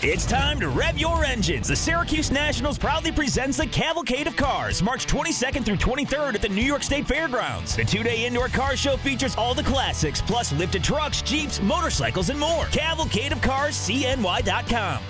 It's time to rev your engines. The Syracuse Nationals proudly presents the Cavalcade of Cars, March 22nd through 23rd at the New York State Fairgrounds. The two-day indoor car show features all the classics, plus lifted trucks, Jeeps, motorcycles, and more. Cavalcade of Cars, CNY.com.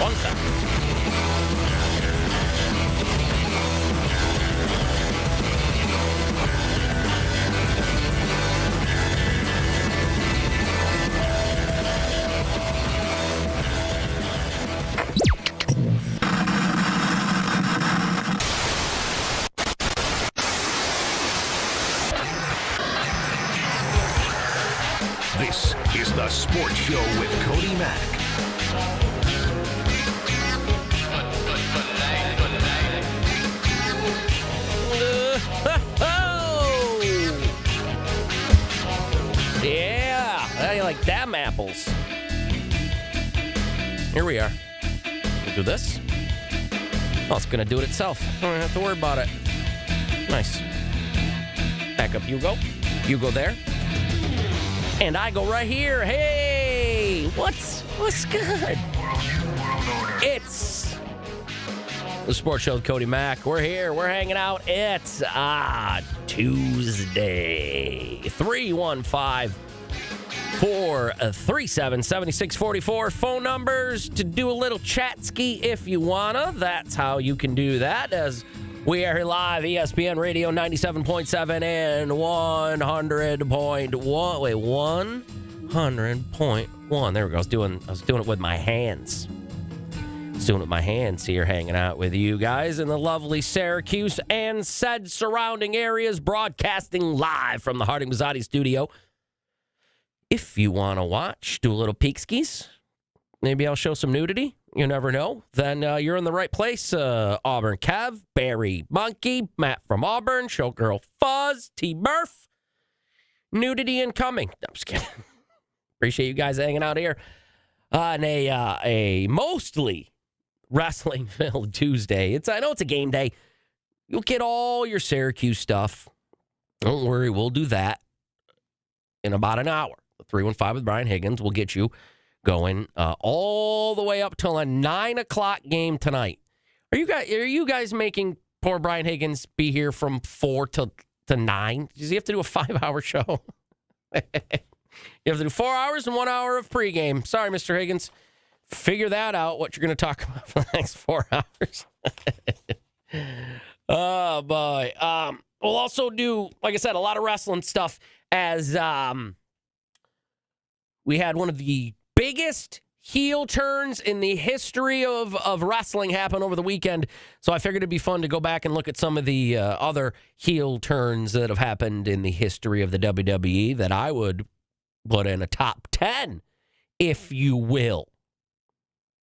One second. This is the Sports Show with Cody Mack. Yeah, how do you like them apples? Here we are. We'll do this. Oh, it's gonna do it itself. I don't have to worry about it. Nice. Back up, you go. You go there. And I go right here. Hey, what's good? It's the Sports Show with Cody Mack. We're here. We're hanging out. It's Tuesday. 315-437-7644. Phone numbers to do a little chat ski if you wanna. That's how you can do that, as we are here live, ESPN Radio 97.7 and 100.1. Wait, 100.1. There we go. I was doing it with my hands. Doing it with my hands here, hanging out with you guys in the lovely Syracuse and said surrounding areas, broadcasting live from the Harding Mazzotti studio. If you want to watch, do a little peek skis. Maybe I'll show some nudity. You never know. Then you're in the right place. Auburn Kev, Barry Monkey, Matt from Auburn, Showgirl Fuzz, T Murph. Nudity incoming. No, I'm just kidding. Appreciate you guys hanging out here on a mostly wrestling-filled Tuesday. I know it's a game day. You'll get all your Syracuse stuff. Don't worry, we'll do that in about an hour. The 315 with Brian Higgins will get you going all the way up till a 9 o'clock game tonight. Are you guys making poor Brian Higgins be here from 4 to 9? Does he have to do a 5-hour show? You have to do 4 hours and 1 hour of pregame. Sorry, Mr. Higgins. Figure that out, what you're going to talk about for the next 4 hours. Oh, boy. We'll also do, like I said, a lot of wrestling stuff, as we had one of the biggest heel turns in the history of wrestling happen over the weekend. So I figured it'd be fun to go back and look at some of the other heel turns that have happened in the history of the WWE that I would put in a top 10, if you will,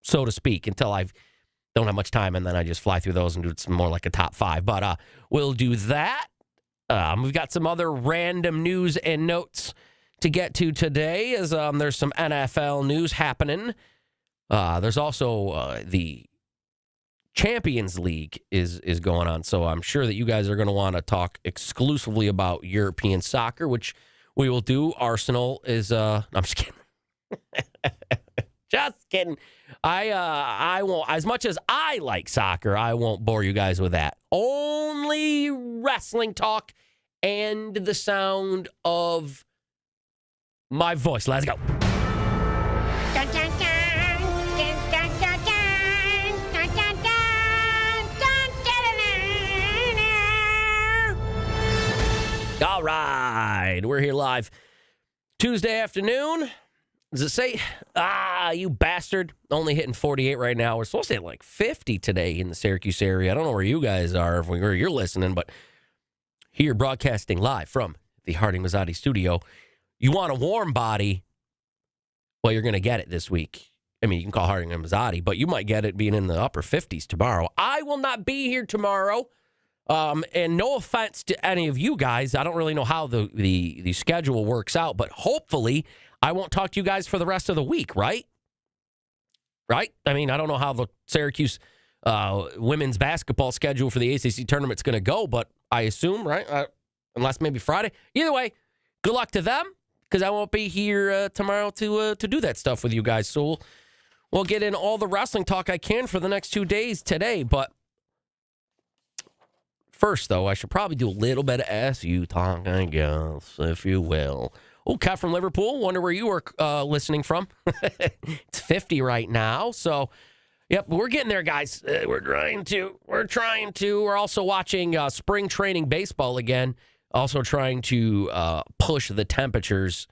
so to speak, until I don't have much time, and then I just fly through those and do some more like a top 5. But we'll do that. We've got some other random news and notes to get to today, as there's some NFL news happening. There's also the Champions League is going on, so I'm sure that you guys are going to want to talk exclusively about European soccer, which we will do. Arsenal is I'm just kidding. Just kidding. I won't, as much as I like soccer, I won't bore you guys with that. Only wrestling talk and the sound of my voice. Let's go. All right. We're here live Tuesday afternoon. Does it say, you bastard, only hitting 48 right now? We're supposed to hit like 50 today in the Syracuse area. I don't know where you guys are, where you're listening, but here broadcasting live from the Harding Mazzotti studio. You want a warm body? Well, you're going to get it this week. I mean, you can call Harding and Mazzotti, but you might get it being in the upper 50s tomorrow. I will not be here tomorrow. And no offense to any of you guys. I don't really know how the schedule works out, but hopefully I won't talk to you guys for the rest of the week, right? Right? I mean, I don't know how the Syracuse women's basketball schedule for the ACC tournament's going to go, but I assume, right? Unless maybe Friday. Either way, good luck to them, because I won't be here tomorrow to do that stuff with you guys. So we'll get in all the wrestling talk I can for the next 2 days today. But first, though, I should probably do a little bit of SU talk, I guess, if you will. Oh, Kat from Liverpool. Wonder where you are listening from. It's 50 right now. So, yep, we're getting there, guys. We're trying to. We're also watching spring training baseball again. Also trying to push the temperatures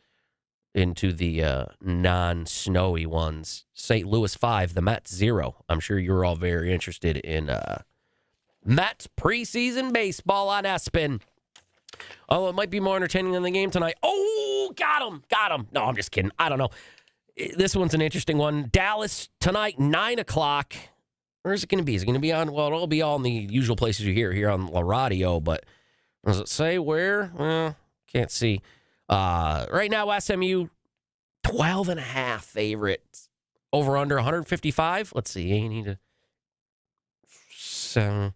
into the non-snowy ones. St. Louis 5, the Mets 0. I'm sure you're all very interested in Mets preseason baseball on ESPN. Oh, it might be more entertaining than the game tonight. Oh, got him. No, I'm just kidding. I don't know. This one's an interesting one. Dallas tonight, 9 o'clock. Where is it going to be? Is it going to be on? Well, it'll be all in the usual places you hear here on La Radio, but does it say where? Well, can't see. Right now, SMU, 12.5 favorites. Over under 155. Let's see. You need to. So,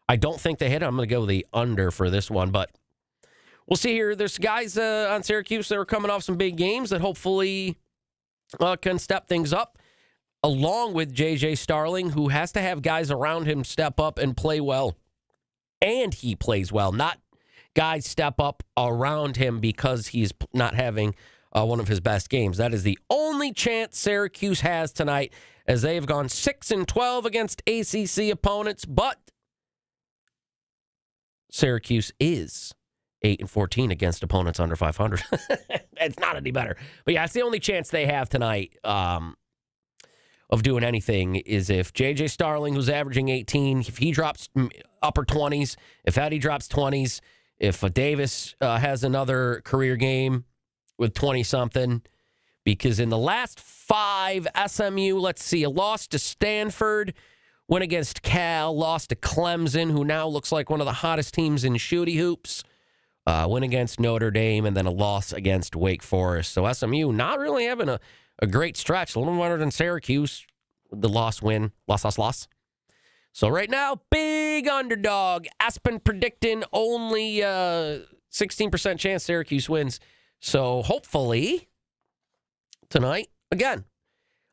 I don't think they hit it. I'm going to go the under for this one, but we'll see here. There's guys on Syracuse that are coming off some big games that hopefully can step things up, along with J.J. Starling, who has to have guys around him step up and play well. And he plays well, not guys step up around him because he's not having one of his best games. That is the only chance Syracuse has tonight, as they have gone 6-12 against ACC opponents, but Syracuse is 8-14 against opponents under 500. It's not any better. But yeah, it's the only chance they have tonight of doing anything is if J.J. Starling, who's averaging 18, if he drops upper 20s, if Eddie drops 20s, if Davis has another career game with 20-something. Because in the last 5, SMU, let's see, a loss to Stanford, win against Cal, lost to Clemson, who now looks like one of the hottest teams in shooty hoops, win against Notre Dame, and then a loss against Wake Forest. So SMU not really having a great stretch, a little better than Syracuse with the loss. So right now, big underdog. Aspen predicting only 16% chance Syracuse wins. So hopefully tonight, again,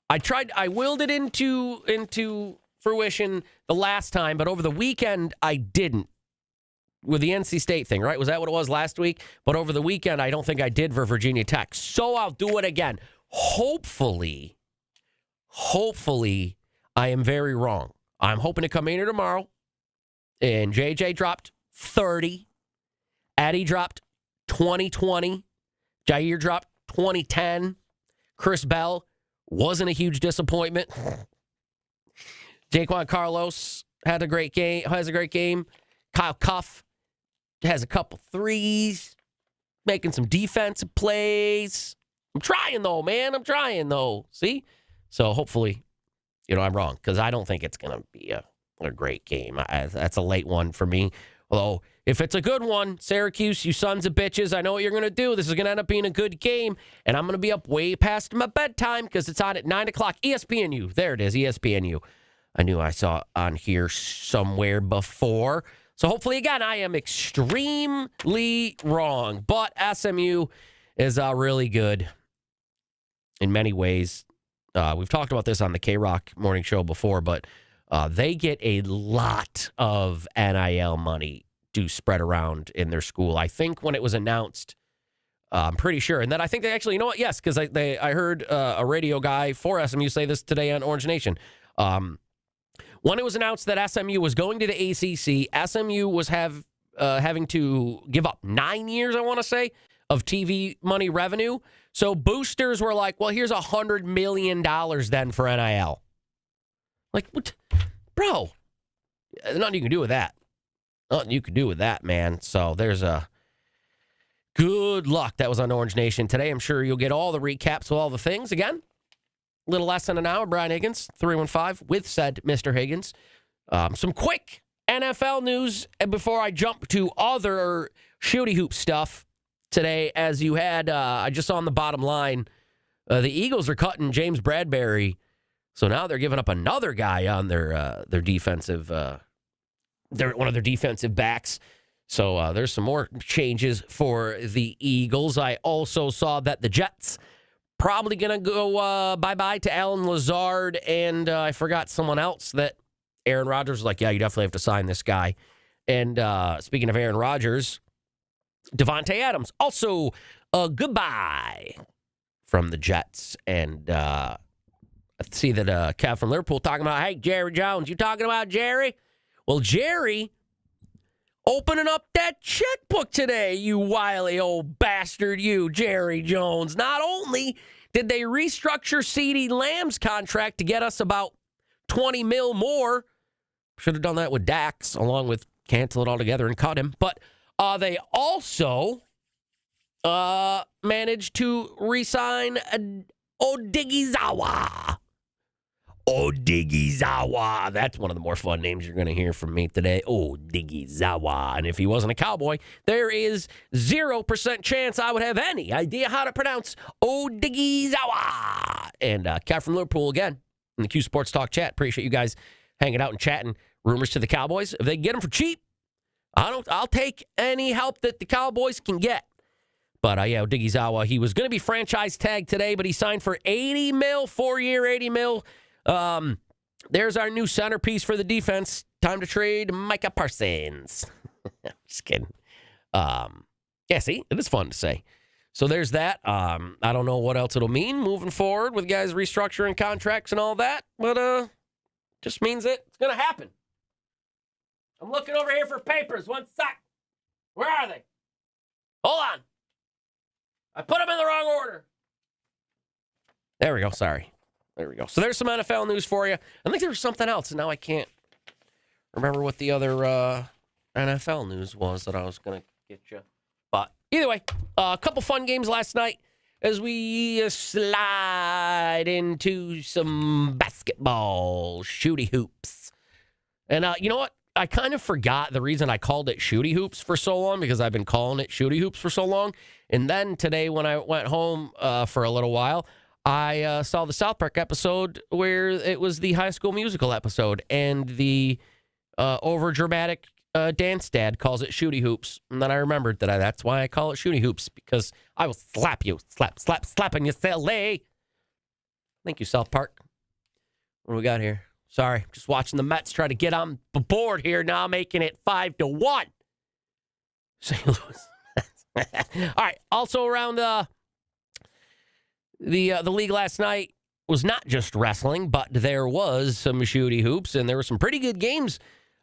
I willed it into fruition the last time, but over the weekend I didn't. With the NC State thing, right? Was that what it was last week? But over the weekend, I don't think I did for Virginia Tech. So I'll do it again. Hopefully, I am very wrong. I'm hoping to come in here tomorrow, and JJ dropped 30. Eddie dropped 20-20. Jair dropped 20-10. Chris Bell wasn't a huge disappointment. Jaquan Carlos has a great game. Kyle Cuff has a couple threes, making some defensive plays. I'm trying, though, man. See? So hopefully, I'm wrong, because I don't think it's going to be a great game. That's a late one for me. Although, if it's a good one, Syracuse, you sons of bitches, I know what you're going to do. This is going to end up being a good game, and I'm going to be up way past my bedtime because it's on at 9 o'clock. ESPNU. There it is, ESPNU. I knew I saw it on here somewhere before. So hopefully, again, I am extremely wrong. But SMU is really good in many ways. We've talked about this on the K-Rock Morning Show before, but they get a lot of NIL money to spread around in their school. I think when it was announced, I'm pretty sure. And then I think they actually, you know what? Yes, because I heard a radio guy for SMU say this today on Orange Nation. When it was announced that SMU was going to the ACC, SMU was having to give up 9 years, I want to say, of TV money revenue. So boosters were like, well, here's $100 million then for NIL. Like, what? Bro, nothing you can do with that. Nothing you can do with that, man. So there's a good luck. That was on Orange Nation today. I'm sure you'll get all the recaps of all the things. Again, a little less than an hour. Brian Higgins, 315, with said Mr. Higgins. Some quick NFL news before I jump to other shooty hoop stuff today. As you had, I just saw on the bottom line, the Eagles are cutting James Bradbury. So now they're giving up another guy on their defensive, one of their defensive backs. So there's some more changes for the Eagles. I also saw that the Jets probably going to go bye-bye to Alan Lazard, and I forgot someone else that Aaron Rodgers was like, yeah, you definitely have to sign this guy. And speaking of Aaron Rodgers, Devontae Adams, also a goodbye from the Jets. And I see that Kev from Liverpool talking about, hey, Jerry Jones, you talking about Jerry? Well, Jerry opening up that checkbook today, you wily old bastard, you, Jerry Jones. Not only did they restructure CeeDee Lamb's contract to get us about $20 million more, should have done that with Dax, along with cancel it altogether and cut him, but they also managed to re-sign Odighizuwa. Odighizuwa. That's one of the more fun names you're going to hear from me today. Odighizuwa. And if he wasn't a Cowboy, there is 0% chance I would have any idea how to pronounce Odighizuwa. And Kev from Liverpool again in the Q Sports Talk chat. Appreciate you guys hanging out and chatting rumors to the Cowboys. If they get them for cheap, I'll take any help that the Cowboys can get. But yeah, Odighizuwa, he was going to be franchise tagged today, but he signed for $80 million, 4-year, $80 million. There's our new centerpiece for the defense. Time to trade Micah Parsons. Just kidding. Yeah, see, it is fun to say. So there's that. I don't know what else it'll mean moving forward with guys restructuring contracts and all that, but just means that it's going to happen. I'm looking over here for papers. One sec. Where are they? Hold on. I put them in the wrong order. There we go. Sorry. There we go. So there's some NFL news for you. I think there was something else, and now I can't remember what the other NFL news was that I was going to get you. But either way, a couple fun games last night as we slide into some basketball shooty hoops. And you know what? I kind of forgot the reason I called it shooty hoops for so long, because I've been calling it shooty hoops for so long. And then today when I went home for a little while, I saw the South Park episode where it was the High School Musical episode, and the over-dramatic dance dad calls it shooty hoops. And then I remembered that that's why I call it shooty hoops, because I will slap you. Slapping you, silly. Thank you, South Park. What do we got here? Sorry, just watching the Mets try to get on the board here, now making it 5-1. St. Louis. All right, also around the league last night was not just wrestling, but there was some shooty hoops, and there were some pretty good games.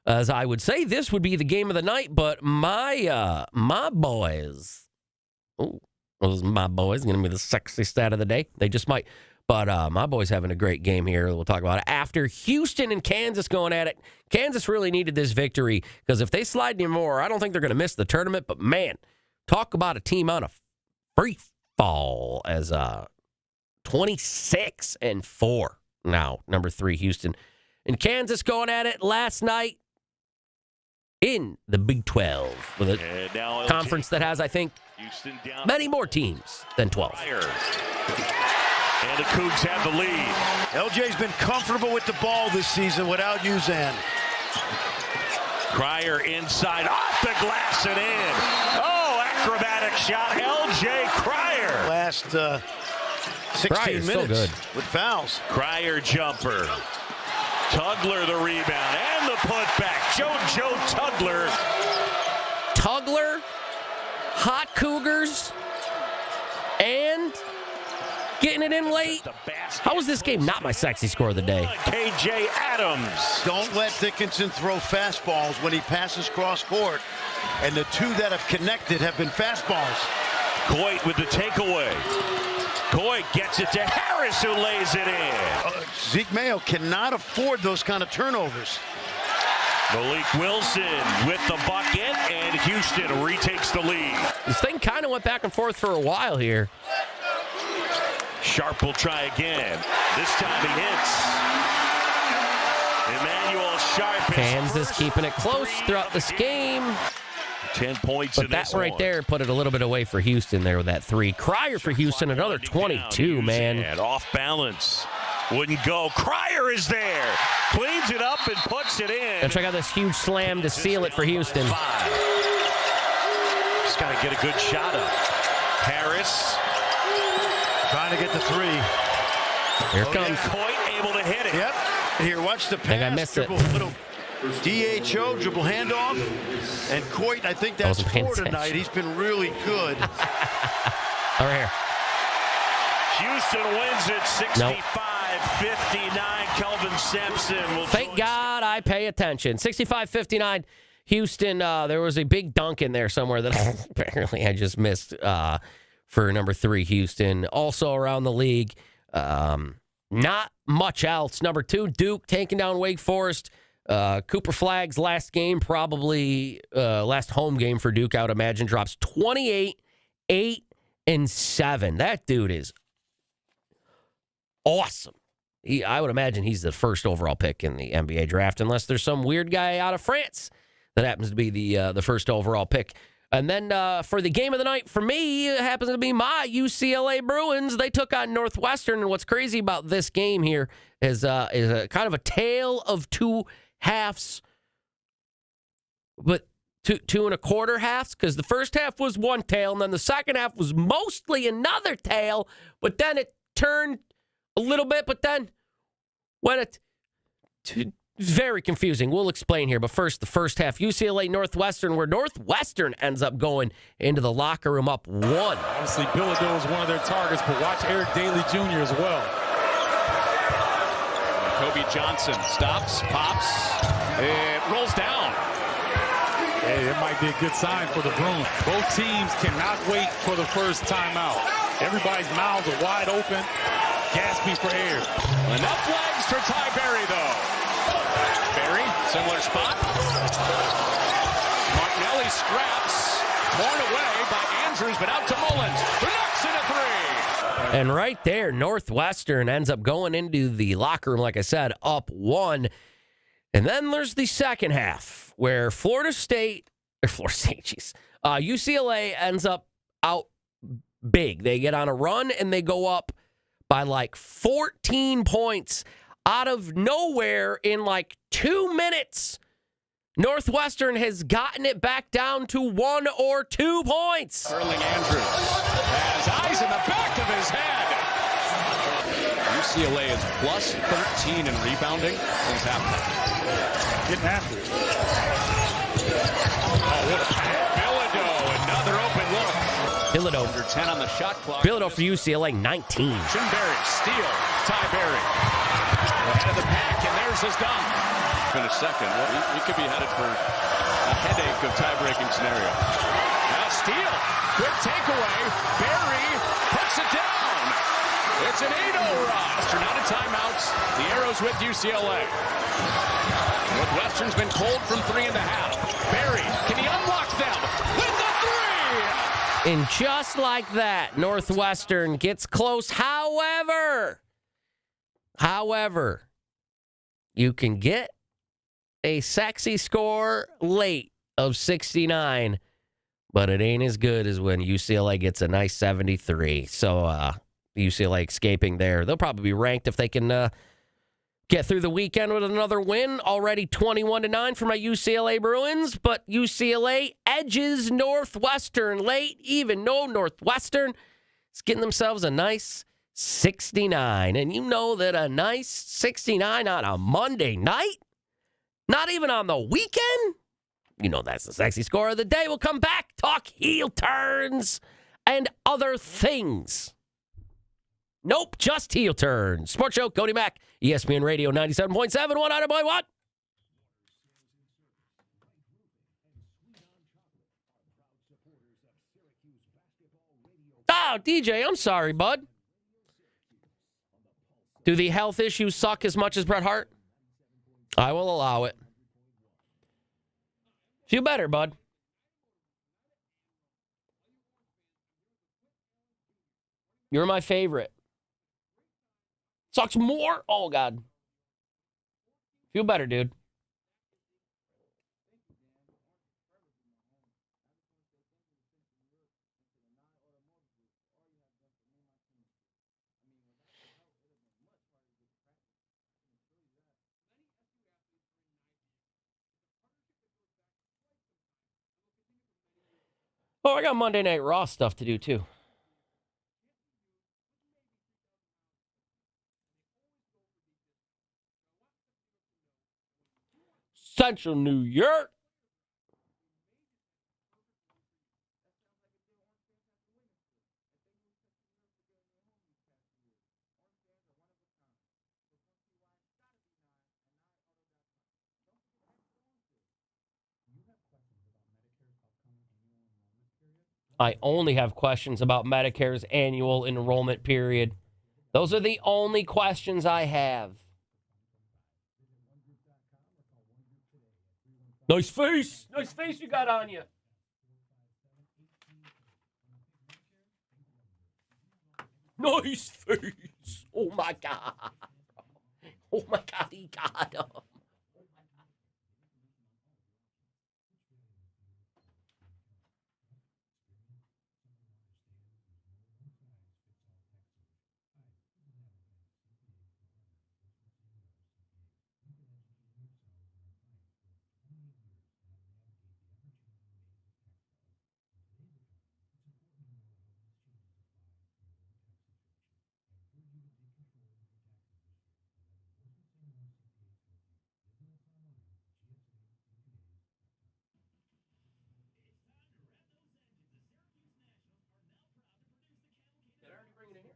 As I would say, this would be the game of the night, but my boys, those my boys, going to be the sexy stat of the day. They just might. But my boys having a great game here. We'll talk about it after Houston and Kansas going at it. Kansas really needed this victory, because if they slide anymore, I don't think they're going to miss the tournament. But, man, talk about a team on a free fall as 26-4 now, number 3 Houston. And Kansas going at it last night in the Big 12 with a conference that has, I think, many more teams than 12. And the Cougs have the lead. LJ's been comfortable with the ball this season without Uzan. Cryer inside, off the glass and in. Oh, acrobatic shot, LJ Cryer. Last 16 minutes with fouls. Cryer jumper. Tugler the rebound and the putback. JoJo Tugler. Tugler, hot Cougars, and getting it in late. How was this game not my sexy score of the day? KJ Adams. Don't let Dickinson throw fastballs when he passes cross court. And the two that have connected have been fastballs. Coit with the takeaway. Gets it to Harris, who lays it in. Zeke Mayo cannot afford those kind of turnovers. Malik Wilson with the bucket, and Houston retakes the lead. This thing kind of went back and forth for a while here. Sharp will try again. This time he hits. Emmanuel Sharp. Kansas keeping it close throughout this game. 10 points But in that this right one. there put it a little bit away for Houston there with that three. Crier for Houston, another 22, man. And off balance. Wouldn't go. Crier is there. Cleans it up and puts it in. And check out this huge slam to seal it for Houston. Just got to get a good shot up. Harris. Trying to get the three. Here it comes. Coit able to hit it. Yep. Here, watch the pass. I think I missed it. Little DHO, dribble handoff. And Coit, I think that's Wasn't paying four tonight. attention. He's been really good. All right, here. Houston wins it 65-59. Kelvin Sampson will Thank God I pay attention. 65-59. Houston, there was a big dunk in there somewhere that apparently I just missed for number 3, Houston. Also around the league, not much else. Number 2, Duke taking down Wake Forest. Cooper Flagg's last game, probably last home game for Duke, I would imagine, drops 28, 8, and 7. That dude is awesome. I would imagine he's the first overall pick in the NBA draft, unless there's some weird guy out of France that happens to be the first overall pick. And then for the game of the night, for me, it happens to be my UCLA Bruins. They took on Northwestern, and what's crazy about this game here is a kind of a tale of two halves, but two and a quarter halves, because the first half was one tale, and then the second half was mostly another tale, but then it turned a little bit, but then when it very confusing. We'll explain here, but first, the first half, UCLA Northwestern, where Northwestern ends up going into the locker room up 1. Obviously, Bilodeau is one of their targets, but watch Eric Daly Jr. as well. Kobe Johnson stops, pops, it rolls down. Hey, it might be a good sign for the Bruins. Both teams cannot wait for the first timeout. Everybody's mouths are wide open, gasping for air. Enough legs for Ty Berry, though. Berry, similar spot. Martinelli scraps, torn away by Andrews, but out to Mullins, who knocks in a 3. And right there, Northwestern ends up going into the locker room, like I said, up 1. And then there's the second half, where UCLA ends up out big. They get on a run, and they go up by like 14 points out of nowhere in like 2 minutes. Northwestern has gotten it back down to 1 or 2 points. Sterling Andrews has eyes in the back of his head. UCLA is plus 13 in rebounding since halftime. Getting after it. Oh, what a pass. Bilodeau, another open look. Bilodeau. Under 10 on the shot clock. Bilodeau for UCLA, 19. Berry, steal, Ty Berry. Ahead of the pack, and there's his dunk. Finish second. We could be headed for a headache of tie-breaking scenario. Now steal, quick takeaway. Berry puts it down. It's an 8-0 run. They're out of timeouts. The Arrows with UCLA. Northwestern's been cold from 3.5. Berry, can he unlock them with the 3? And just like that, Northwestern gets close. However, you can get a sexy score late of 69, but it ain't as good as when UCLA gets a nice 73. So UCLA escaping there. They'll probably be ranked if they can get through the weekend with another win. Already 21-9 for my UCLA Bruins, but UCLA edges Northwestern late, even though Northwestern is getting themselves a nice 69. And you know that a nice 69 on a Monday night, not even on the weekend, you know that's the sexy score of the day. We'll come back, talk heel turns and other things. Nope, just heel turns. Sports Show, Cody Mack, ESPN Radio 97.7, 100.1. Oh, DJ, I'm sorry, bud. Do the health issues suck as much as Bret Hart? I will allow it. Feel better, bud. You're my favorite. Sucks more? Oh, God. Feel better, dude. Oh, I got Monday Night Raw stuff to do, too. Central New York. I only have questions about Medicare's annual enrollment period. Those are the only questions I have. Nice face. Nice face you got on you. Nice face. Oh, my God. Oh, my God. He got him.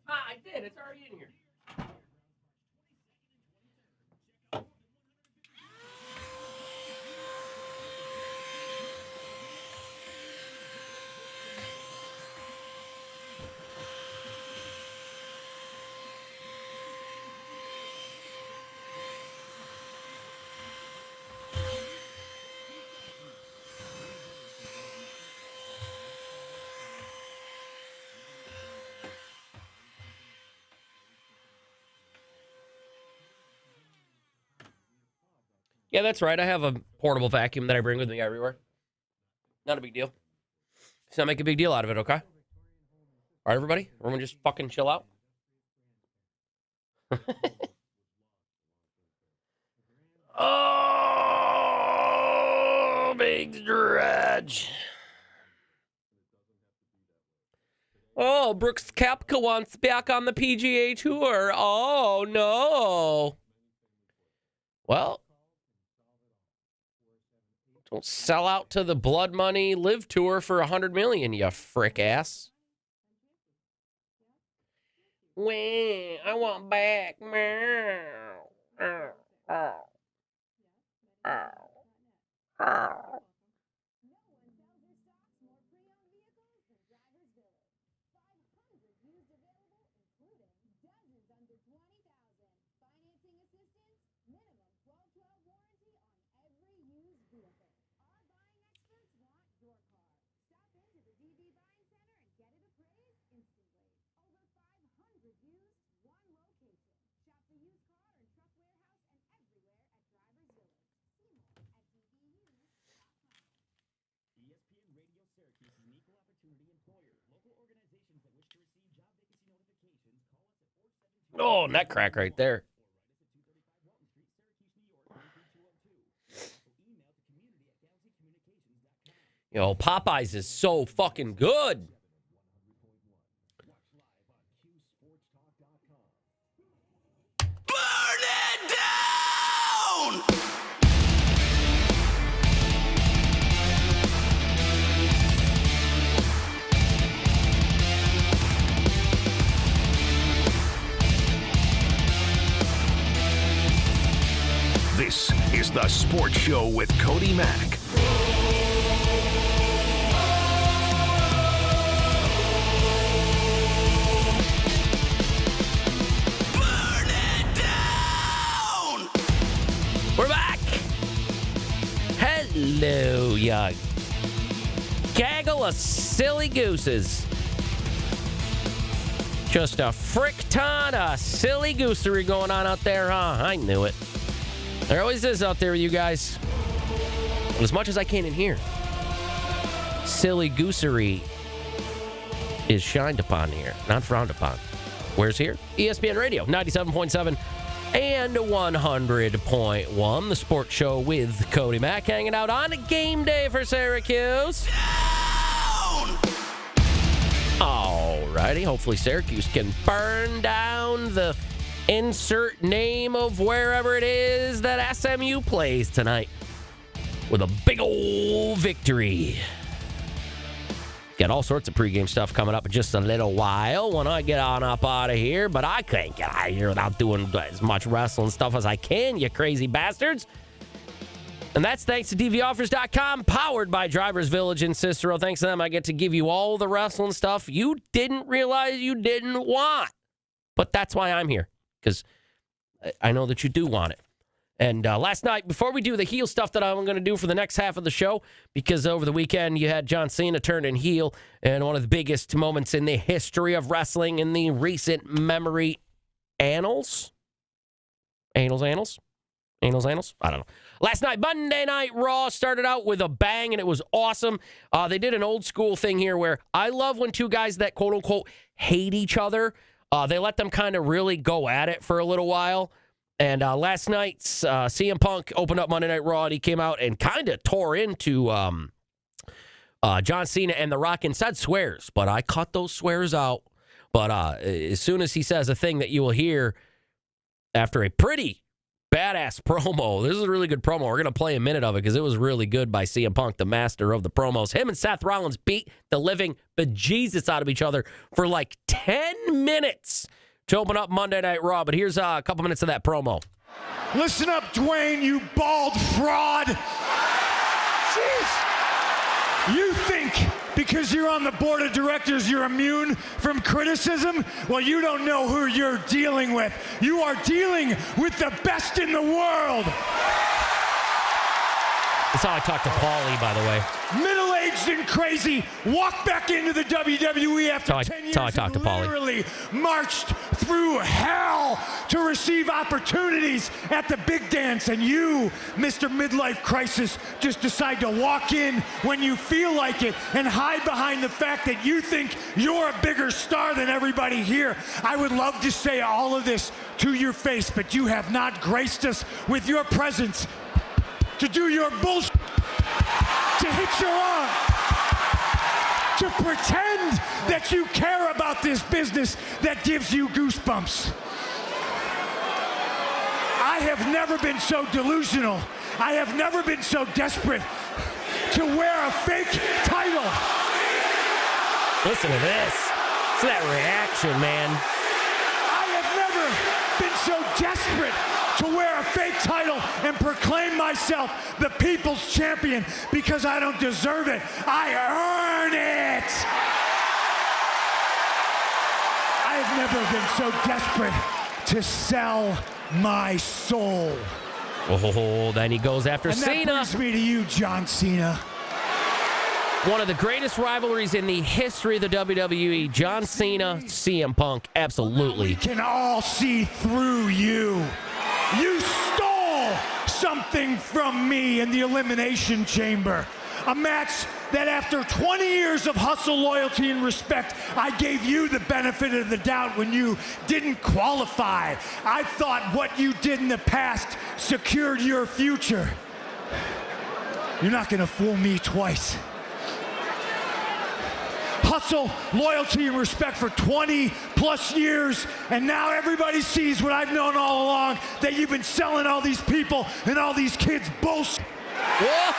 I did. It's already in here. Yeah, that's right. I have a portable vacuum that I bring with me everywhere. Not a big deal. Let's not make a big deal out of it, okay? All right, everybody? Everyone just fucking chill out. Oh, big stretch. Oh, Brooks Koepka wants back on the PGA Tour. Oh, no. Well, don't sell out to the Blood Money Live Tour for $100 million, you frick ass. Wah, I want back. Oh, neck crack right there. Yo, Popeyes is so fucking good. Burn it down! This is The Sports Show with Cody Mack. Burn it ya gaggle of silly gooses. Just a frick ton of silly goosery going on out there, huh? I knew it. There always is out there, you guys. But as much as I can in here, silly goosery is shined upon here, not frowned upon. Where's here? ESPN Radio, 97.7 and 100.1. The sports show with Cody Mack, hanging out on a game day for Syracuse. Alrighty, hopefully Syracuse can burn down the insert name of wherever it is that SMU plays tonight with a big old victory. Got all sorts of pregame stuff coming up in just a little while when I get on up out of here, but I can't get out of here without doing as much wrestling stuff as I can, you crazy bastards. And that's thanks to DVOffers.com, powered by Drivers Village in Cicero. Thanks to them, I get to give you all the wrestling stuff you didn't realize you didn't want. But that's why I'm here, because I know that you do want it. And last night, before we do the heel stuff that I'm going to do for the next half of the show, because over the weekend you had John Cena turn in heel, and one of the biggest moments in the history of wrestling in the recent memory annals? Annals? I don't know. Last night, Monday Night Raw started out with a bang, and it was awesome. They did an old school thing here where I love when two guys that quote-unquote hate each other, they let them kind of really go at it for a little while. And last night, CM Punk opened up Monday Night Raw, and he came out and kind of tore into John Cena and The Rock and said swears, but I cut those swears out. But as soon as he says a thing that you will hear after a pretty badass promo. This is a really good promo. We're going to play a minute of it because it was really good by CM Punk, the master of the promos. Him and Seth Rollins beat the living bejesus out of each other for like 10 minutes to open up Monday Night Raw. But here's a couple minutes of that promo. Listen up, Dwayne, you bald fraud. Jeez. You think because you're on the board of directors you're immune from criticism? Well, you don't know who you're dealing with. You are dealing with the best in the world. That's how I talk to Paulie, by the way. Middle-aged and crazy, walked back into the WWE after 10 years and literally marched through hell to receive opportunities at the big dance. And you, Mr. Midlife Crisis, just decide to walk in when you feel like it and hide behind the fact that you think you're a bigger star than everybody here. I would love to say all of this to your face, but you have not graced us with your presence to do your bullshit, to hit your arm, to pretend that you care about this business that gives you goosebumps. I have never been so delusional. I have never been so desperate to wear a fake title. Listen to this. It's that reaction, man. I have never been so desperate to wear a fake title and proclaim myself the people's champion because I don't deserve it. I earn it. I have never been so desperate to sell my soul. Oh, then he goes after Cena. And that brings me to you, John Cena. One of the greatest rivalries in the history of the WWE, John Cena, CM Punk, absolutely. We can all see through you. You stole something from me in the Elimination Chamber. A match that after 20 years of hustle, loyalty, and respect, I gave you the benefit of the doubt when you didn't qualify. I thought what you did in the past secured your future. You're not gonna fool me twice. Hustle, loyalty, and respect for 20 plus years, and now everybody sees what I've known all along, that you've been selling all these people and all these kids bullshit. Whoa!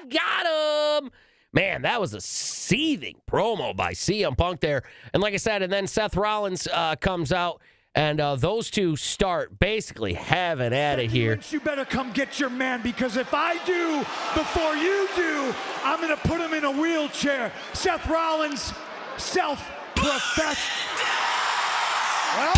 Got him! Man, that was a seething promo by CM Punk there. And like I said, and then Seth Rollins comes out, and those two start basically having at it here. You better come get your man, because if I do before you do, I'm going to put him in a wheelchair. Seth Rollins, self-professed. Well,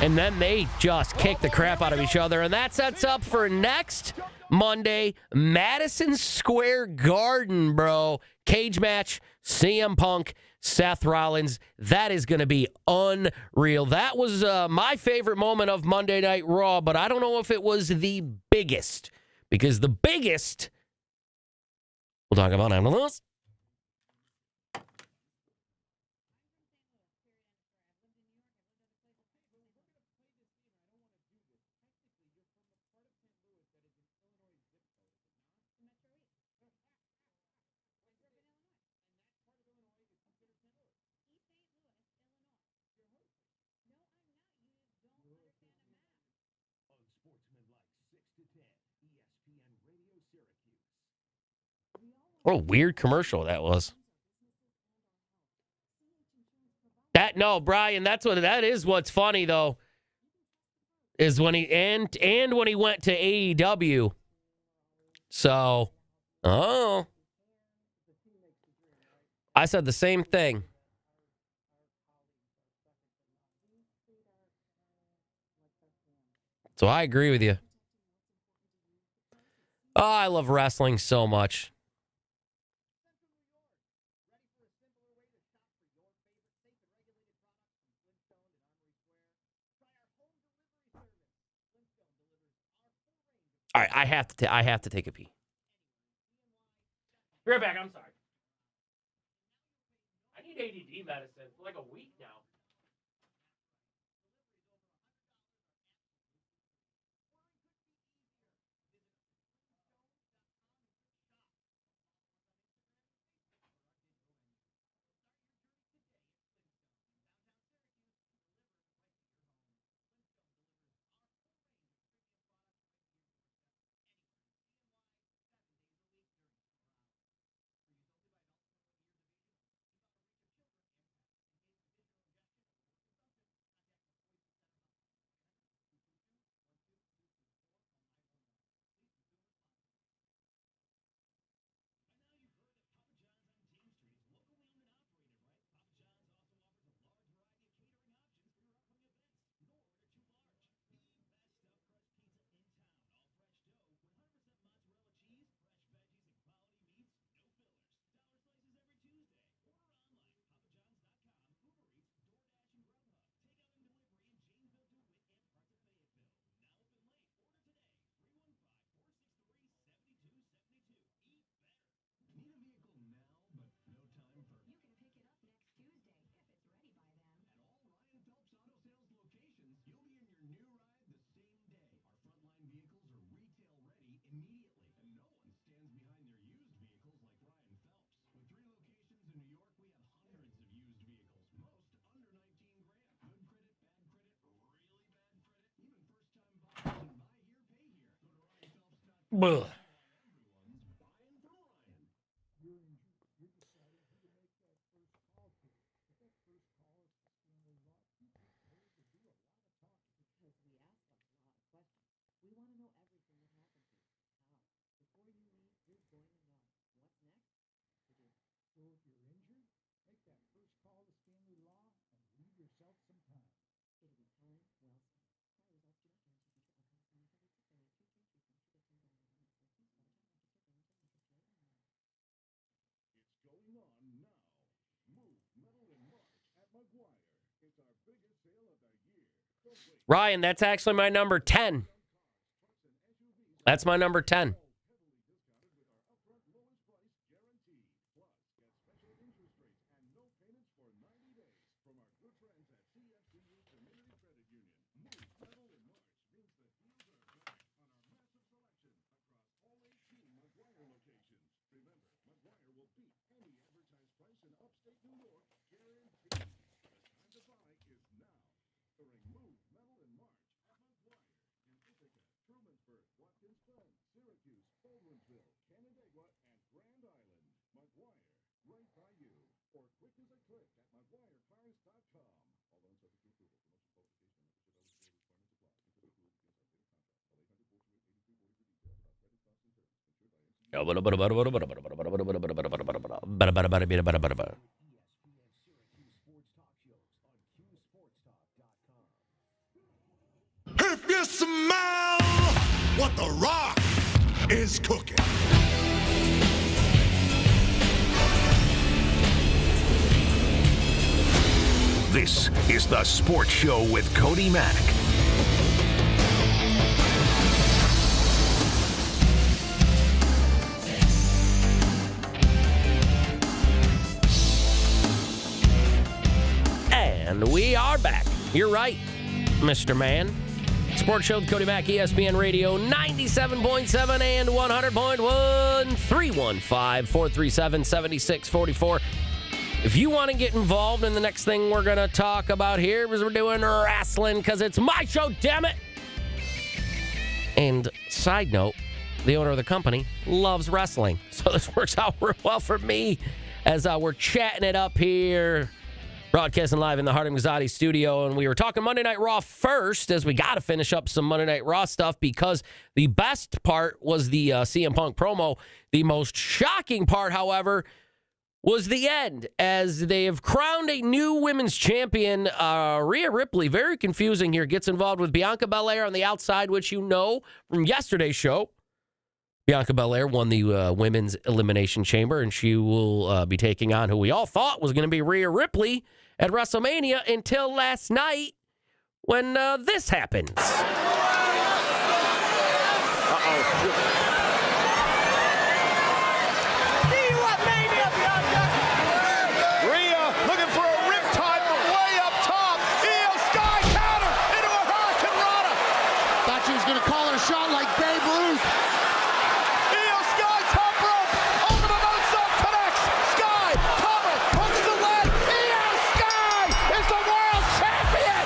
And then they just kick the crap out of each other. And that sets up for next Monday, Madison Square Garden, bro. Cage match, CM Punk, Seth Rollins. That is going to be unreal. That was my favorite moment of Monday Night Raw, but I don't know if it was the biggest. Because the biggest, we'll talk about after this. What a weird commercial that was. Brian, that is what's funny though. Is when he and when he went to AEW. So, I said the same thing. So I agree with you. Oh, I love wrestling so much. All right, I have to take a pee. Be right back. I'm sorry. I need ADD medicine for like a week now. Ugh. Ryan, that's actually my number 10. That's my number 10. If you smell what The Rock is cooking. This is The Sports Show with Cody Mack. And we are back. You're right, Mr. Man. Sports Show with Cody Mack, ESPN Radio, 97.7 and 100.1, 315-437-7644. If you want to get involved in the next thing we're going to talk about here, is we're doing wrestling because it's my show, damn it. And side note, the owner of the company loves wrestling. So this works out real well for me as we're chatting it up here. Broadcasting live in the Harding Mazzotti studio, and we were talking Monday Night Raw first, as we got to finish up some Monday Night Raw stuff because the best part was the CM Punk promo. The most shocking part, however, was the end, as they have crowned a new women's champion. Rhea Ripley, very confusing here, gets involved with Bianca Belair on the outside, which you know from yesterday's show. Bianca Belair won the Women's Elimination Chamber, and she will be taking on who we all thought was going to be Rhea Ripley at WrestleMania until last night when this happens. Rhea looking for a riptide from way up top. Io Sky counter into a Hurricane Rana. Thought she was going to call her shot like Babe Ruth. Io Sky top rope. Over the moonsault connects. Sky cover. Hooks the leg. Io Sky is the world champion.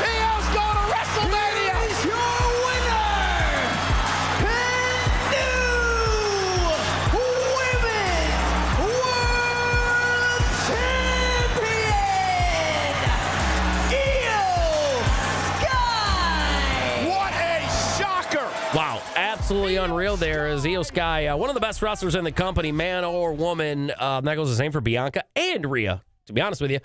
Io's going to WrestleMania. Here's your winner, and new Women's World Champion, Io Sky. What a shocker. Wow, absolutely unreal there is Io Sky, one of the best wrestlers in the company, man or woman. That goes the same for Bianca and Rhea, to be honest with you.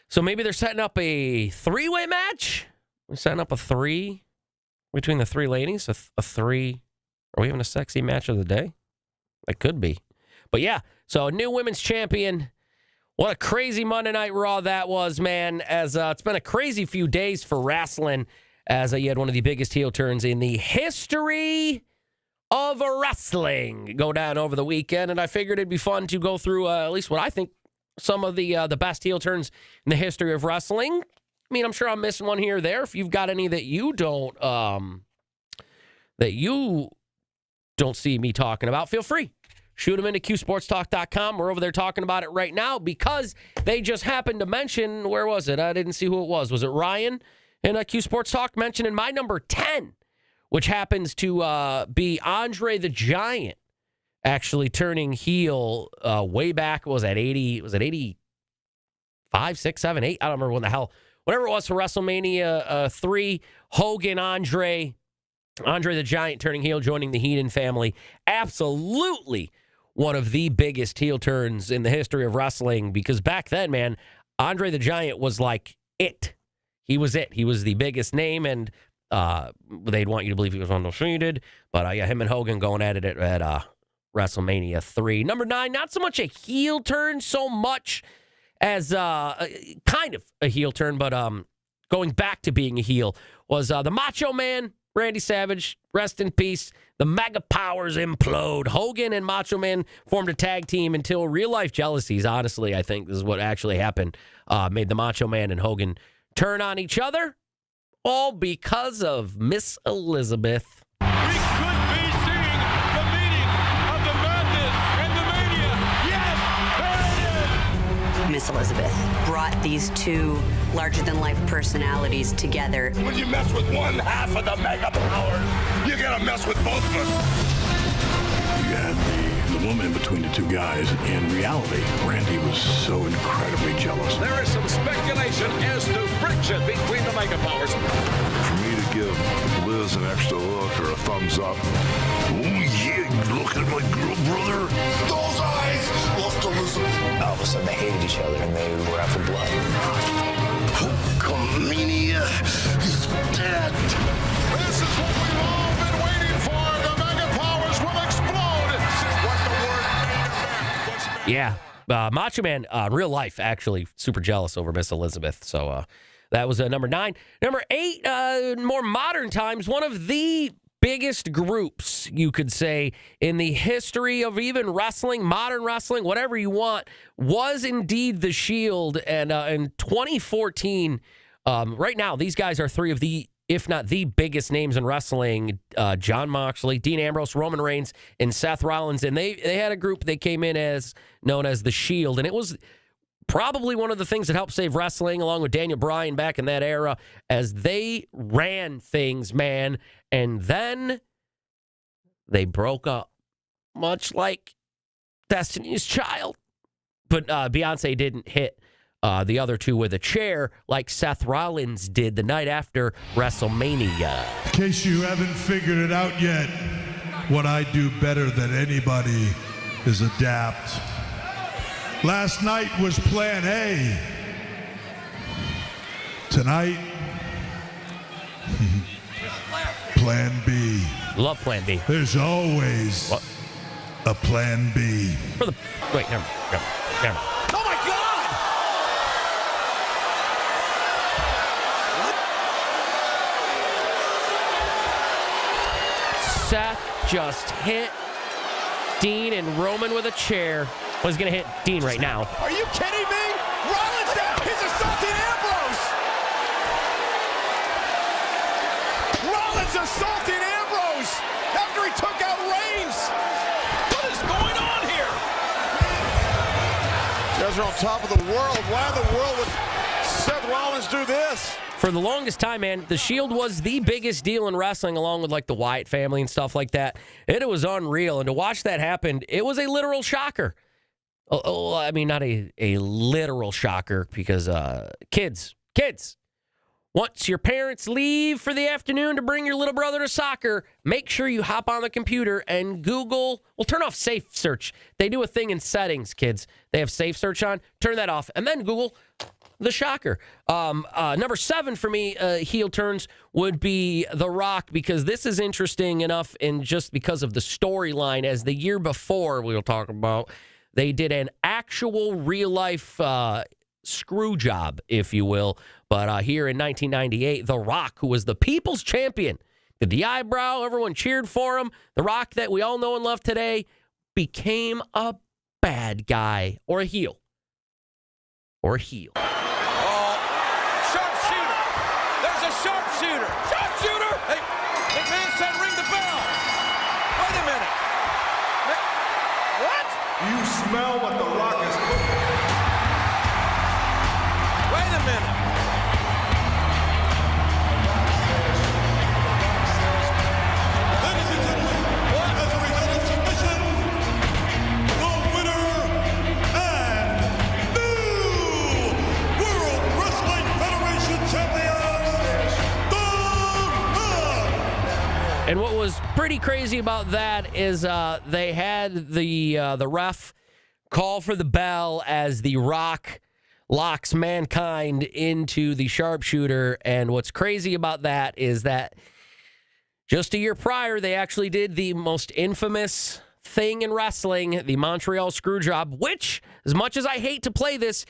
So maybe they're setting up a three-way match? We're setting up a three between the three ladies? A three? Are we having a sexy match of the day? That could be. But yeah, so a new women's champion. What a crazy Monday Night Raw that was, man. As it's been a crazy few days for wrestling, as you had one of the biggest heel turns in the history of wrestling go down over the weekend, and I figured it'd be fun to go through at least what I think some of the best heel turns in the history of wrestling. I mean, I'm sure I'm missing one here or there. If you've got any that you don't see me talking about, feel free. Shoot them into QSportsTalk.com. We're over there talking about it right now because they just happened to mention, where was it? I didn't see who it was. Was it Ryan in Q Sports Talk mentioning my number 10, which happens to be Andre the Giant, actually turning heel way back. Was at 80? Was it 85, 6, 7, 8? I don't remember when the hell. Whatever it was for WrestleMania 3, Hogan, Andre the Giant turning heel, joining the Heenan family. Absolutely one of the biggest heel turns in the history of wrestling, because back then, man, Andre the Giant was like it. He was it. He was the biggest name, and they'd want you to believe he was undefeated. But yeah, him and Hogan going at it at WrestleMania 3. Number 9, not so much a heel turn so much as kind of a heel turn, but going back to being a heel was the Macho Man, Randy Savage, rest in peace. The Mega Powers implode. Hogan and Macho Man formed a tag team until real-life jealousies, honestly, I think this is what actually happened, made the Macho Man and Hogan turn on each other, all because of Miss Elizabeth. We could be seeing the meeting of the madness and the mania. Yes, there it is. Miss Elizabeth brought these two larger-than-life personalities together. When you mess with one half of the Mega Powers, you gotta mess with both of them. You had the woman between the two guys. In reality, Randy was so incredibly jealous. There is some speculation as to friction between the Mega Powers. For me to give Liz an extra look or a thumbs up, oh yeah, look at my girl brother. Those eyes lost Elizabeth. All of a sudden they hated each other and they were out for blood. Hulkamania Yeah. Macho Man, real life, actually, super jealous over Miss Elizabeth. So that was number 9. Number 8, more modern times, one of the biggest groups, you could say, in the history of even wrestling, modern wrestling, whatever you want, was indeed the Shield. And in 2014, right now, these guys are 3 of the, if not the biggest names in wrestling. Jon Moxley, Dean Ambrose, Roman Reigns, and Seth Rollins. And they had a group they came in as known as the Shield. And it was probably one of the things that helped save wrestling, along with Daniel Bryan back in that era, as they ran things, man. And then they broke up, much like Destiny's Child. But Beyonce didn't hit the other 2 with a chair like Seth Rollins did the night after WrestleMania. In case you haven't figured it out yet, what I do better than anybody is adapt. Last night was plan A. Tonight, plan B. Love plan B. There's always a plan B. Wait, never. Oh my God! Seth just hit Dean and Roman with a chair. Well, he's going to hit Dean right now. Are you kidding me? Rollins now, he's assaulting Ambrose! Rollins assaulting Ambrose after he took out Reigns! What is going on here? You guys are on top of the world. Why in the world would Seth Rollins do this? For the longest time, man, the Shield was the biggest deal in wrestling, along with like the Wyatt family and stuff like that. It was unreal. And to watch that happen, it was a literal shocker. Oh, I mean, not a literal shocker, because kids, once your parents leave for the afternoon to bring your little brother to soccer, make sure you hop on the computer and Google, turn off safe search. They do a thing in settings, kids. They have safe search on. Turn that off, and then Google the shocker. Number 7 for me, heel turns, would be The Rock, because this is interesting enough, and just because of the storyline, as the year before we'll talk about, they did an actual real-life screw job, if you will. But here in 1998, The Rock, who was the people's champion, did the eyebrow, everyone cheered for him. The Rock that we all know and love today became a bad guy, or a heel. Sharpshooter! There's a sharpshooter! Sharpshooter! Hey, McMahon said ring the bell! Wait a minute! What? You smell what The Rock is cooking. Wait a minute! Ladies and gentlemen, as a result of submission, the winner and new World Wrestling Federation champions, The Rock! And what was pretty crazy about that is they had the ref call for the bell as The Rock locks Mankind into the sharpshooter. And what's crazy about that is that just a year prior, they actually did the most infamous thing in wrestling, the Montreal Screwjob, which, as much as I hate to play this,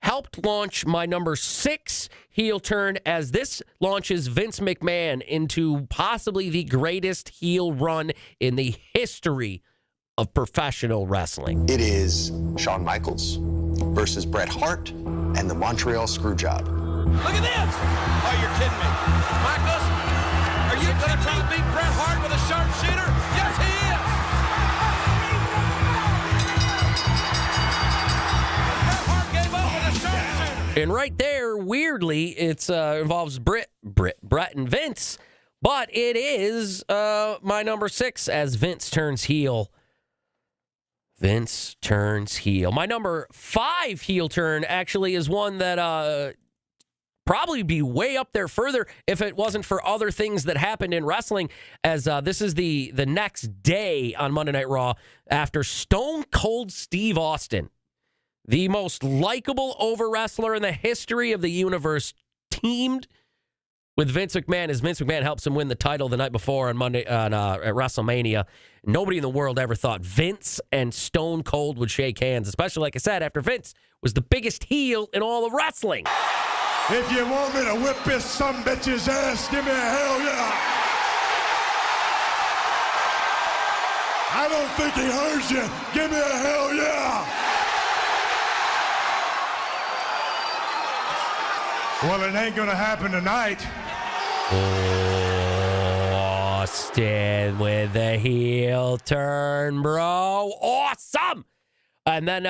helped launch my number 6 heel turn, as this launches Vince McMahon into possibly the greatest heel run in the history of professional wrestling. It is Shawn Michaels versus Bret Hart and the Montreal Screwjob. Look at this! Oh, you're kidding me. Michaels, are you going to try to beat Bret Hart with a sharpshooter? Yes, he is! Bret Hart gave up with a sharpshooter. And right there, weirdly, it involves Brett and Vince, but it is my number 6 as Vince turns heel. Vince turns heel. My number 5 heel turn actually is one that probably be way up there further if it wasn't for other things that happened in wrestling, as this is the next day on Monday Night Raw after Stone Cold Steve Austin, the most likable over wrestler in the history of the universe, teamed with Vince McMahon as Vince McMahon helps him win the title the night before on Monday at WrestleMania. Nobody in the world ever thought Vince and Stone Cold would shake hands, especially, like I said, after Vince was the biggest heel in all of wrestling. If you want me to whip this sumbitch's ass, give me a hell yeah. I don't think he heard you. Give me a hell yeah. Well, it ain't gonna happen tonight. Austin with the heel turn, bro. Awesome. And then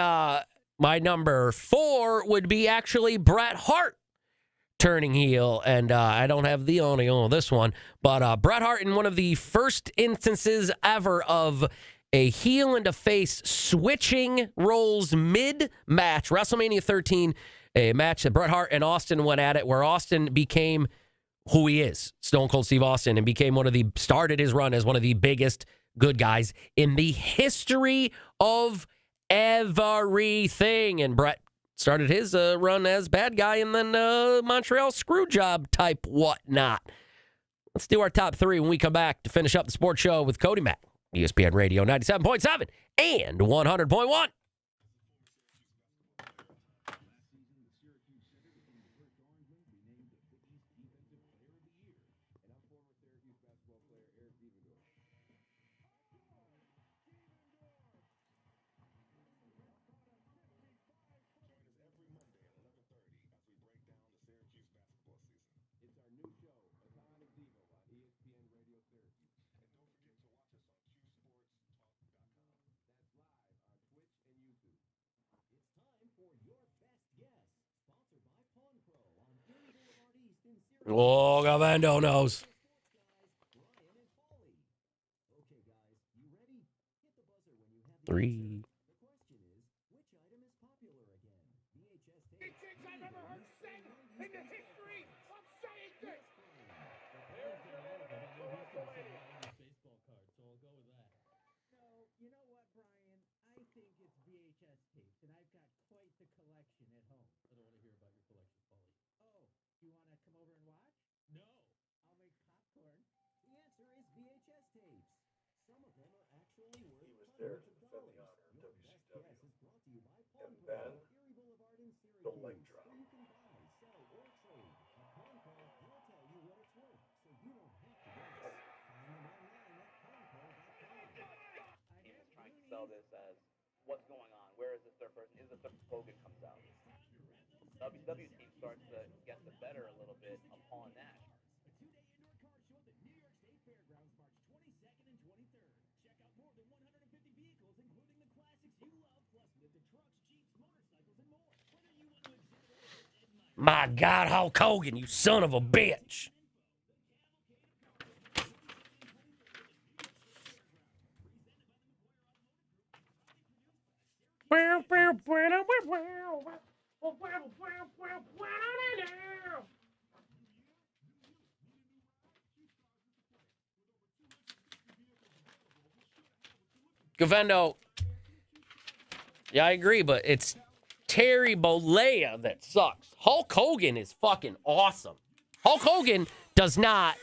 my number 4 would be actually Bret Hart turning heel. And I don't have the audio on this one, but Bret Hart in one of the first instances ever of a heel and a face switching roles mid-match. WrestleMania 13, a match that Bret Hart and Austin went at it, where Austin became who he is, Stone Cold Steve Austin, and started his run as one of the biggest good guys in the history of everything. And Bret started his run as bad guy and then Montreal Screwjob type whatnot. Let's do our top 3 when we come back to finish up the sports show with Cody Mack, ESPN Radio 97.7 and 100.1. Oh, Govendo knows. Three. Sell this as what's going on. Where is this third person? Is the third Hogan comes out? WW team starts to get the better a little bit upon that. My God, Hulk Hogan, you son of a bitch. Govendo, yeah, I agree, but it's Terry Bollea that sucks. Hulk Hogan is fucking awesome. Hulk Hogan does not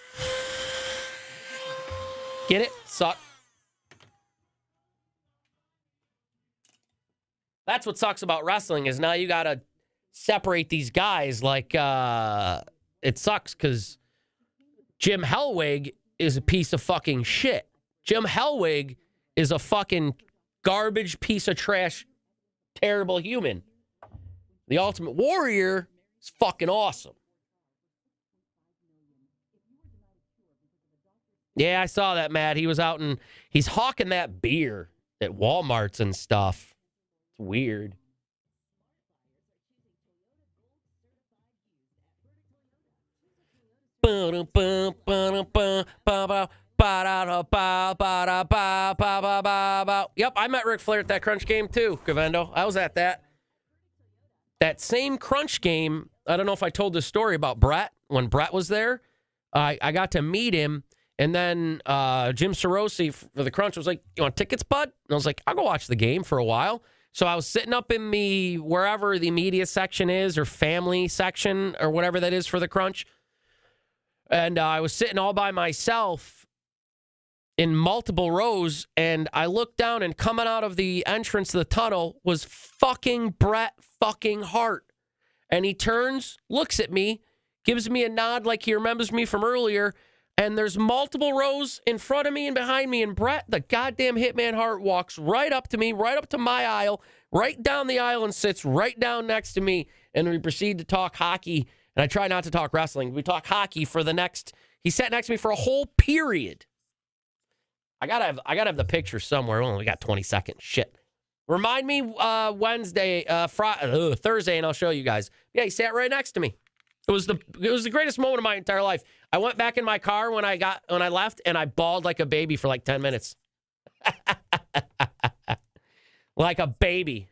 get it? Suck. That's what sucks about wrestling is now you got to separate these guys. Like, it sucks because Jim Hellwig is a piece of fucking shit. Jim Hellwig is a fucking garbage piece of trash, terrible human. The Ultimate Warrior is fucking awesome. Yeah, I saw that, Matt. He was out and he's hawking that beer at Walmarts and stuff. It's weird. Yep, I met Ric Flair at that Crunch game too, Govendo. I was at that. That same Crunch game, I don't know if I told this story about Bret. When Bret was there, I got to meet him, and then Jim Sorosi for the Crunch was like, "You want tickets, bud?" And I was like, "I'll go watch the game for a while." So I was sitting up in the, wherever the media section is, or family section, or whatever that is for the Crunch. And I was sitting all by myself in multiple rows, and I looked down, and coming out of the entrance to the tunnel was fucking Bret fucking Hart. And he turns, looks at me, gives me a nod like he remembers me from earlier, and there's multiple rows in front of me and behind me, and Bret, the goddamn Hitman Hart, walks right up to me, right up to my aisle, right down the aisle, and sits right down next to me, and we proceed to talk hockey, and I try not to talk wrestling. We talk hockey for the next, he sat next to me for a whole period. I gotta have the picture somewhere. We only got 20 seconds. Shit. Remind me Thursday, and I'll show you guys. Yeah, he sat right next to me. It was the greatest moment of my entire life. I went back in my car when I left, and I bawled like a baby for like 10 minutes. Like a baby.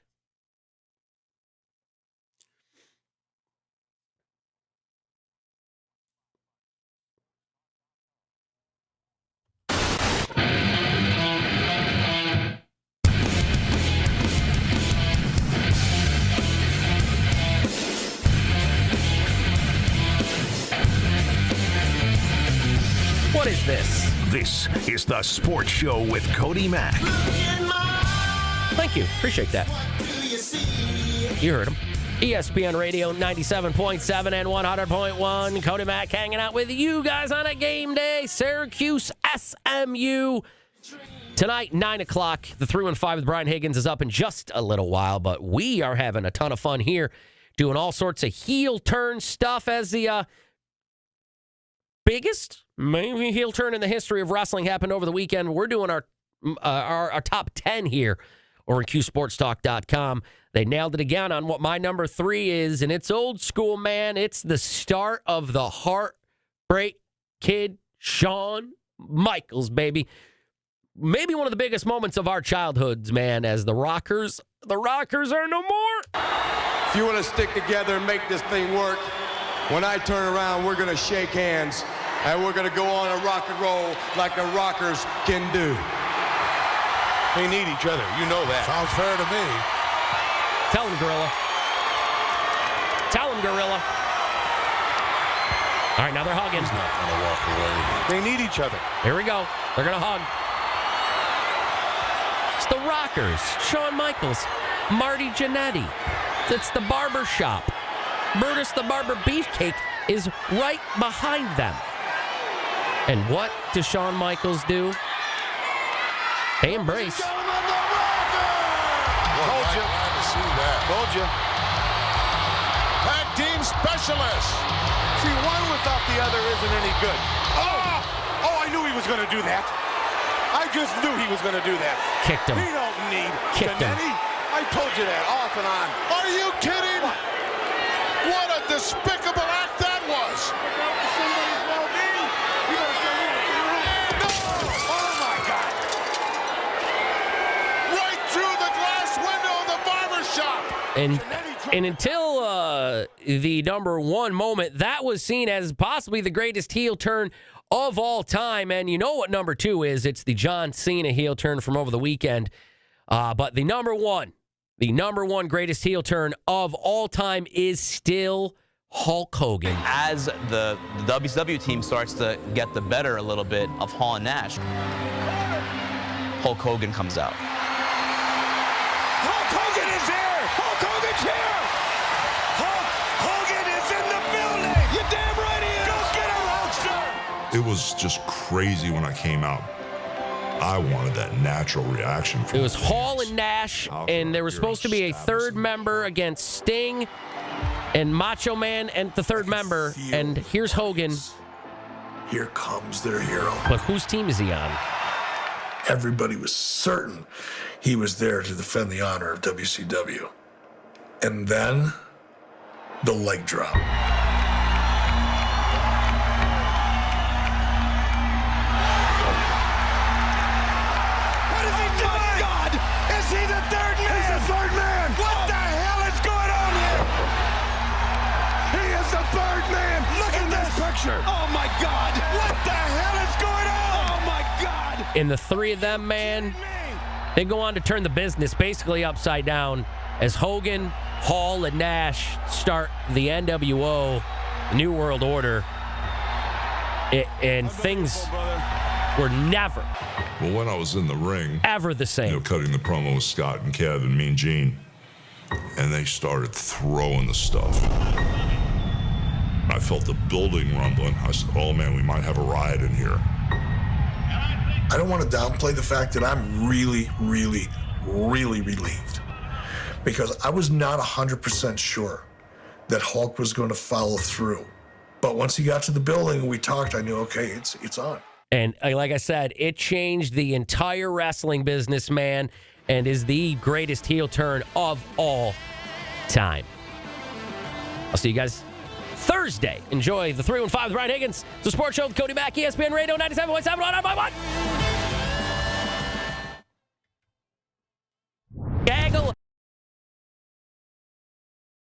What is this? This is the Sports Show with Cody Mack. Thank you. Appreciate that. You heard him. ESPN Radio 97.7 and 100.1. Cody Mack hanging out with you guys on a game day. Syracuse SMU. Tonight, 9 o'clock. The 3-1-5 with Brian Higgins is up in just a little while, but we are having a ton of fun here, doing all sorts of heel turn stuff as the biggest, maybe heel turn in the history of wrestling happened over the weekend. We're doing our top 10 here over at QSportsTalk.com. They nailed it again on what my number 3 is, and it's old school, man. It's the start of the Heartbreak Kid, Shawn Michaels, baby. Maybe one of the biggest moments of our childhoods, man, as the Rockers are no more. If you want to stick together and make this thing work, when I turn around, we're going to shake hands, and we're going to go on and rock and roll like the Rockers can do. They need each other. You know that. Sounds fair to me. Tell him, Gorilla. Tell him, Gorilla. All right, now they're hugging. He's not going to walk away. They need each other. Here we go. They're going to hug. It's the Rockers. Shawn Michaels. Marty Jannetty. It's the barber shop. Brutus the Barber Beefcake is right behind them. And what does Shawn Michaels do? They embrace. Told you. Told you. Tag team specialist. See, one without the other isn't any good. Oh, I knew he was going to do that. I just knew he was going to do that. Kicked him. He don't need Kicked him. Jannetty. I told you that off and on. Are you kidding? What a despicable act that was. Oh, my God. Right through the glass window of the barber shop. And until the number 1 moment, that was seen as possibly the greatest heel turn of all time. And you know what number 2 is? It's the John Cena heel turn from over the weekend. But the number one greatest heel turn of all time is still Hulk Hogan. As the WCW team starts to get the better a little bit of Hall and Nash, Hulk Hogan comes out. Hulk Hogan is here! Hulk Hogan's here! Hulk Hogan is in the building! You damn right he is! Go get him, Hulkster! It was just crazy when I came out. I wanted that natural reaction. It was Hall and Nash, and there was supposed to be a third member against Sting and Macho Man and the third member. And here's Hogan. Here comes their hero. But whose team is he on? Everybody was certain he was there to defend the honor of WCW. And then, the leg drop. What is he doing? My God! Is he the third man? He's the third man! What the hell is going on here? He is the third man! Look at this picture! Oh my God! What the hell is going on? Oh my God! And the three of them, man, they go on to turn the business basically upside down as Hogan, Hall, and Nash start the NWO, the New World Order. And things were never, Well, when I was in the ring, ever the same. cutting the promo with Scott and Kev and Mean Gene, and they started throwing the stuff. I felt the building rumbling. I said, oh man, we might have a riot in here. I don't want to downplay the fact that I'm really, really, really relieved, because I was not 100% sure that Hulk was going to follow through. But once he got to the building and we talked, I knew, okay, it's on. And like I said, it changed the entire wrestling business, man, and is the greatest heel turn of all time. I'll see you guys Thursday. Enjoy the 315 with Brian Higgins. It's a sports show with Cody Mack, ESPN Radio 97.7 on 9.1.